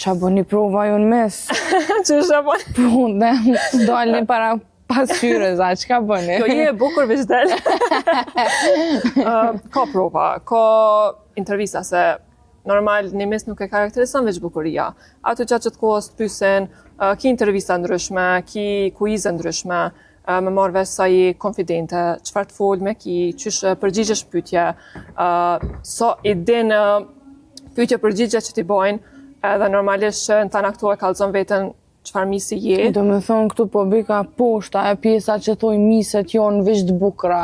Qa bëni prova ju në mes? Që është bëni? Po, ne dalni para pasqyrës, a çka bëni? Jo, je e bukur veç del. Ka prova, ka intervista se normal një mes nuk e karakterizon veç bukuria. Ato gjatë kohës të pyesen, ki intervista ndryshme, ki kuize ndryshme, me marrë vesh sa i konfidente, çfarë të folë me ki, qysh përgjigjesh pyetje, sa i din pyetje përgjigje që t'i bojnë, edhe normalisht në tanë këto e kallëzon veten çfarë misi je. Do me thonë këtu po bika poshta, e pjesa që thoi miset jonë veç të bukra,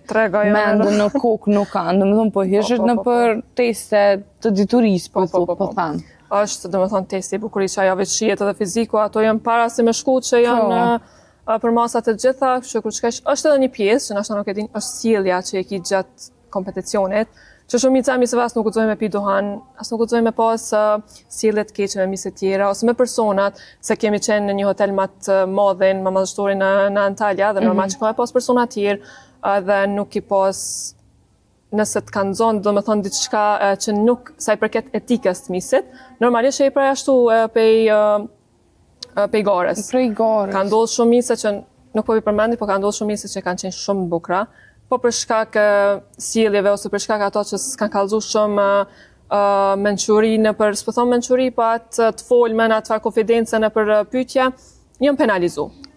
mendë në kokë nuk kanë, do me thonë po hishët në për teste të diturisë, po thanë. Është, do me thonë, testi i bukurisë që ajo veç shihet edhe fiziku, ato janë para se me shku që janë për masat e gjitha, që kur shkesh, është edhe një pjesë, që nashta nuk e din, është sjellja që e ki gjatë kompeticionit, që shumica misëve as nuk guxojnë me pi duhan, as nuk guxojnë me pas sjellje të keqe me mise tjera, ose me personat, se kemi qenë në një hotel më të madhin, më madhështori në Antalya, dhe normal që ka me pas persona tjerë, dhe nuk i pas, nëse të kanë zonë, do me thonë diçka që nuk, sa i përket etikës të misit, normalisht e i përjashtu pej gares. Prej gares. Ka ndodhur shumë mise që, nuk po vi përmendi, po ka ndodhur shumë mise që kanë qenë shumë bukra, po për shkak sjelljeve ose për shkak ato që s'kan kallëzu shumë mençuri s'po them mençuri, po atë të folmen, atë konfidencën në për pyetje, janë penalizu.